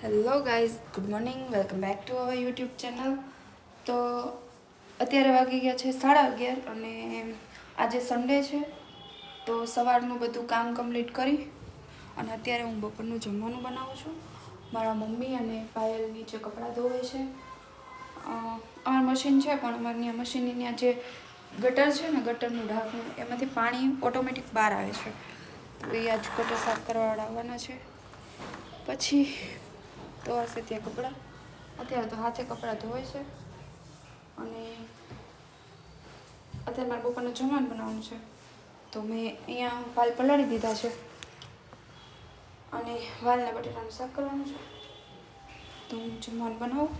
Hello guys, good morning, welcome back to our YouTube channel. તો અત્યારે વાગી ગયા છે 11:30 અને આજે સન્ડે છે. તો સવારનું બધું કામ કમ્પ્લીટ કરી અને અત્યારે હું બપોરનું જમવાનું બનાવું છું. મારા મમ્મી અને પાયલ નીચે કપડાં ધોવે છે. અમારું મશીન છે પણ અમારી ત્યાં મશીનની ત્યાં જે ગટર છે ને, ગટરનું ઢાંકણું, એમાંથી પાણી ઓટોમેટિક બહાર આવે છે. તો એ આજ ગટર સાફ કરવાવાળા આવવાના છે. પછી તો હશે ત્યાં કપડાં. અત્યારે તો હાથે કપડાં ધોવે છે અને અત્યારે મારા પપ્પાને જમવાનું બનાવવાનું છે. તો મેં અહીંયા વાલ પલાળી દીધા છે અને વાલને બટેટાનું શાક કરવાનું છે. તો હું જમવાનું બનાવું.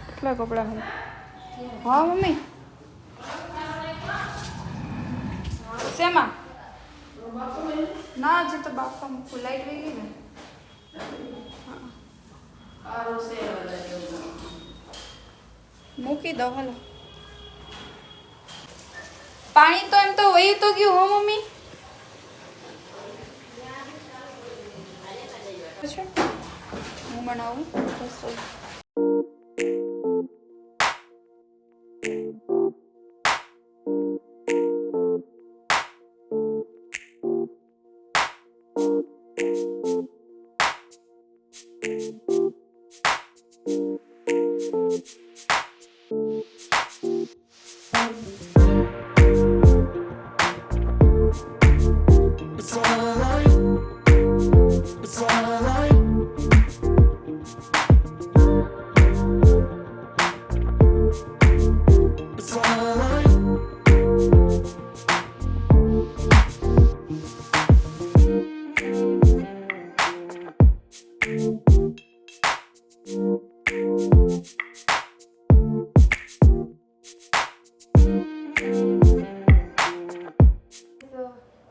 કેટલા કપડાં હોય? હા મમ્મી, શેમાં? ના, હજી તો બાફવા મૂકું. લાઈટ વહી ગઈ ને. મૂકી દો, હાલો. પાણી તો એમ તો વહી તો ગયું. હો મમ્મી, હું બનાવું રસોઈ.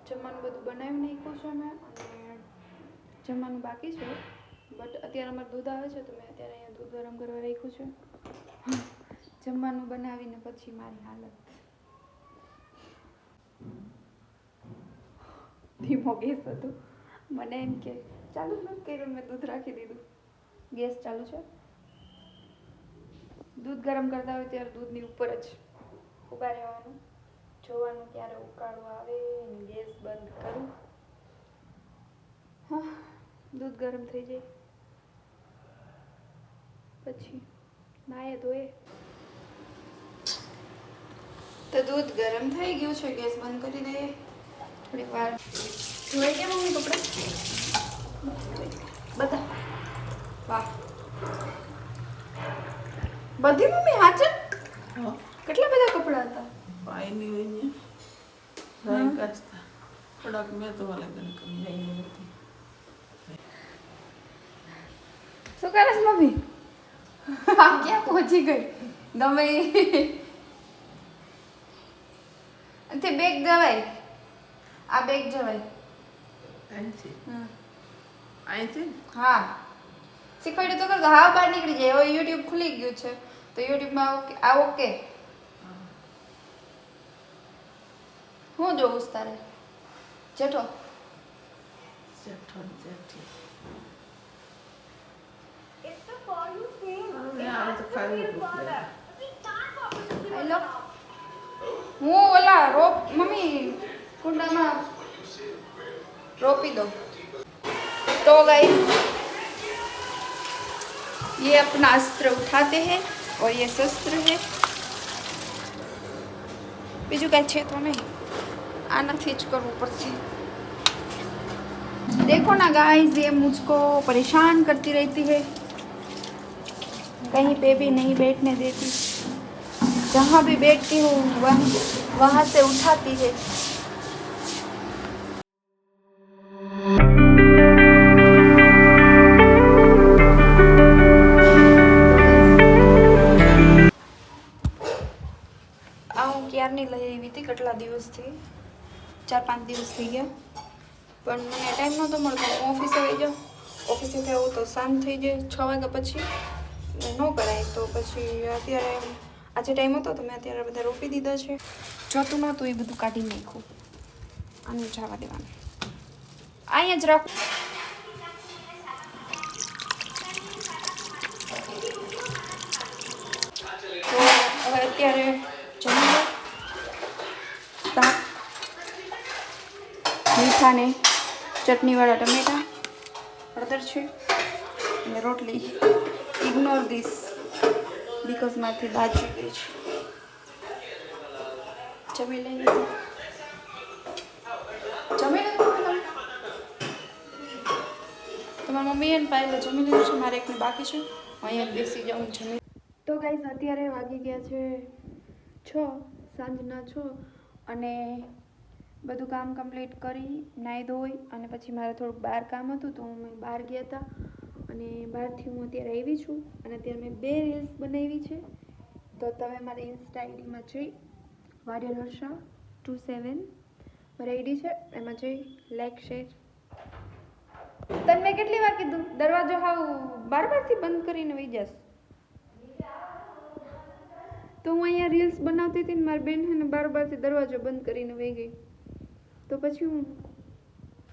જમવાનું બધું બનાવી નાખ્યું છે મેં અને જમવાનું બાકી છે. બટ અત્યારે અમારે દૂધ આવે છે તો મેં અત્યારે અહીંયા દૂધ ગરમ કરવા રાખ્યું છે. જમવાનું બનાવીને પછી મારી હાલત. ધીમો ગેસ હતો. મને એમ કે ચાલુ જ નથી કર્યું, મેં દૂધ રાખી દીધું. ગેસ ચાલુ છે. દૂધ ગરમ કરતા હોય ત્યારે દૂધની ઉપર જ ઊભા રહેવાનું, જોવાનું ત્યારે ઉકાળો આવે અને ગેસ બંધ કરું. હા, દૂધ ગરમ થઈ જાય પછી નાહે ધોયે. તો દૂધ ગરમ થઈ ગયું છે, ગેસ બંધ કરી દઈએ. થોડીક વાર ધોઈ ગયા મમ્મી કપડાં બધા? વાહ, બધી મમ્મી હાચે? કેટલા બધા કપડાં હતા? પાયની હોય ને રાઈ કાચતા થોડાક મેં તો વાલે કરી. શું કરે છે મમ્મી? ક્યાં પહોંચી ગઈ? ગમે તે બેગ જવાય, આ બેગ જવાય અહીંથી હા અહીંથી હા શીખવાડ્યું તો કરતો. હા, બહાર નીકળી જાય. હવે યુટ્યુબ ખુલી ગયું છે તો યુટ્યુબમાં આ ઓકે. હું જોઉં તારે જેઠો જેઠો જેઠી હેલો. હું ઓલા રોપ મમ્મી કુંડામાં रोपी दो. तो गाइस ये अपना अस्त्र उठाते हैं और ये शस्त्र है. बीजू क्या है तो नहीं आना खींच करવું પડશે. देखो ना गाइस, ये मुझको परेशान करती रहती है, कहीं पे भी नहीं बैठने देती. जहाँ भी बैठती हूँ वहाँ से उठाती है. ક્યારની લઈ આવી હતી, કેટલા દિવસથી 4-5 દિવસ થઈ ગયા, પણ મને ટાઈમ નહોતો મળતો. હું ઓફિસે આવી જાઉં, ઓફિસેથી આવું તો સાંજ થઈ જાય, 6 વાગ્યા પછી ન કરાય. તો પછી અત્યારે આજે ટાઈમ હતો તો મેં અત્યારે બધા રોપી દીધા છે. જોતું નહોતું એ બધું કાઢી નાખ્યું. આનું જવા દેવાનું. અહીંયા જ રાખો. તો હવે અત્યારે જમી લો. શાક, મીઠા ને ચટણીવાળા ટમેટા, હળદર છે અને રોટલી. ઇગ્નોર ધીસ બીકોઝ મારાથી બાજી ગઈ છે. જમી લઈએ. જમી લીધું તમારા મમ્મી અને પાયલે જમી લીધું છે. મારે એકને બાકી છે. હું અહીંયા જ બેસી જાઉં જમી. તો ગાઈઝ અત્યારે વાગી ગયા છે 6, સાંજના 6 અને બધું કામ કમ્પ્લીટ કરી નાહી ધોઈ અને પછી મારે થોડુંક બહાર કામ હતું તો અમે બહાર ગયા હતા અને બહારથી હું અત્યારે આવી છું અને અત્યારે મેં 2 રીલ્સ બનાવી છે. તો તમે મારી ઇન્સ્ટા આઈડીમાં જઈ વાડિયલ હર્ષા 27 મારી આઈડી છે, એમાં જઈ લાઈક શેર. તને મેં કેટલી વાર કીધું દરવાજો હાવ બારથી બંધ કરીને વહી જશ. તો હું અહીંયા રીલ્સ બનાવતી હતી ને મારી બેન છે ને બારથી દરવાજો બંધ કરીને વહી ગઈ. તો પછી હું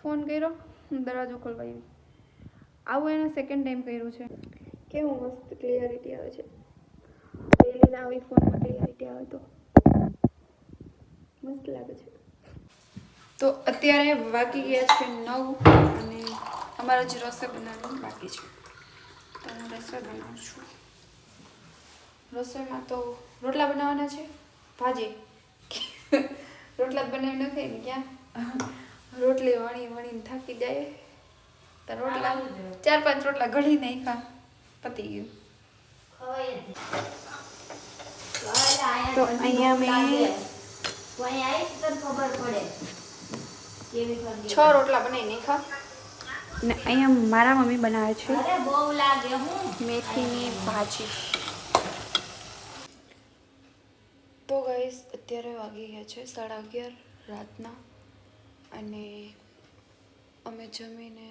ફોન કર્યો, હું દરવાજો ખોલવા આવી. આવું એને સેકન્ડ ટાઈમ કર્યું છે. કેવું મસ્ત ક્લિયરિટી આવે છે. ડેલી ના આવી ફોનમાં ક્લિયરિટી આવે તો મસ્ત લાગે છે. તો અત્યારે વાગી ગયા છે 9 અને અમારે જે રસોઈ બનાવવાનું બાકી છે. તો હું રસોઈ બનાવું છું. રસોઈમાં તો રોટલા બનાવવાના છે, ભાજી. રોટલા જ બનાવી નથી ને ક્યાં રોટલી વણીને થાકી જાય. તો રોટલા 4-5 રોટલા ઘડી નાખ્યા, પતી ગયું. તો અહીંયા મેં 6 રોટલા બનાવી નાખ્યા ને અહીંયા મારા મમ્મી બનાવે છે મેથીની ભાજી. તો ગાઈસ અત્યારે વાગી ગયા છે 11:30 રાતના અને અમે જમીને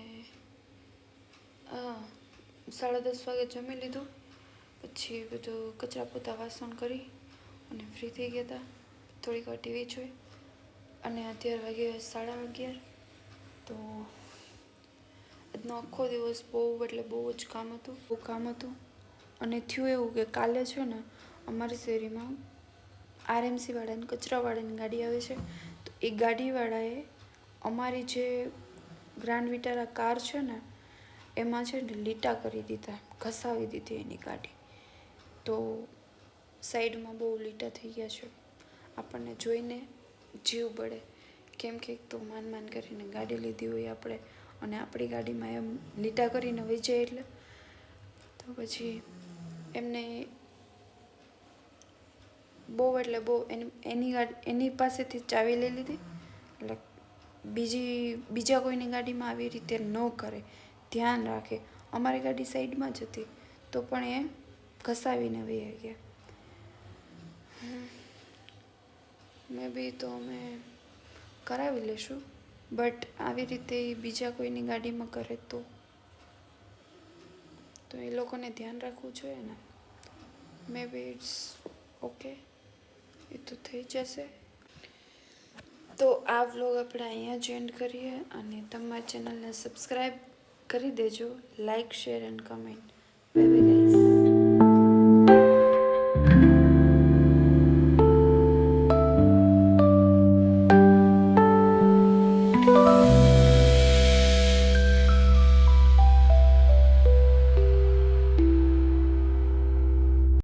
10:30 વાગે જમી લીધું. પછી બધું કચરા પોતા વાસણ કરી અને ફ્રી થઈ ગયા હતા. થોડીક વાર ટીવી જોઈ અને અત્યારે વાગ્યા 11:30. તો આજનો આખો દિવસ બહુ જ કામ હતું. અને થયું એવું કે કાલે છે ને અમારી શેરીમાં આરએમસી વાળાની કચરાવાળાની ગાડી આવે છે. તો એ ગાડીવાળાએ અમારી જે ગ્રાન્ડ વિટારા કાર છે ને એમાં છે ને લીટા કરી દીધા, ઘસાવી દીધી એની ગાડી. તો સાઈડમાં બહુ લીટા થઈ ગયા છે. આપણને જોઈને જીવ બળે, કેમ કે એક તો માન કરીને ગાડી લીધી હોય આપણે અને આપણી ગાડીમાં એમ લીટા કરીને વહી જાય એટલે તો પછી એમને બહુ એની પાસેથી ચાવી લઈ લીધી. એટલે બીજા કોઈની ગાડીમાં આવી રીતે ન કરે, ધ્યાન રાખે. અમારી ગાડી સાઈડમાં જ હતી તો પણ એ ઘસાવીને વહી ગયા. મે બી તો અમે કરાવી લેશું, બટ આવી રીતે બીજા કોઈની ગાડીમાં કરે તો એ લોકોને ધ્યાન રાખવું જોઈએ ને. મે બી ઇટ્સ ઓકે, એ તો થઈ જશે. તો આ વ્લોગ આપણે અહીંયા જ એન્ડ કરીએ અને તમારા ચેનલને સબસ્ક્રાઈબ કરી દેજો, like share and comment. Bye bye guys.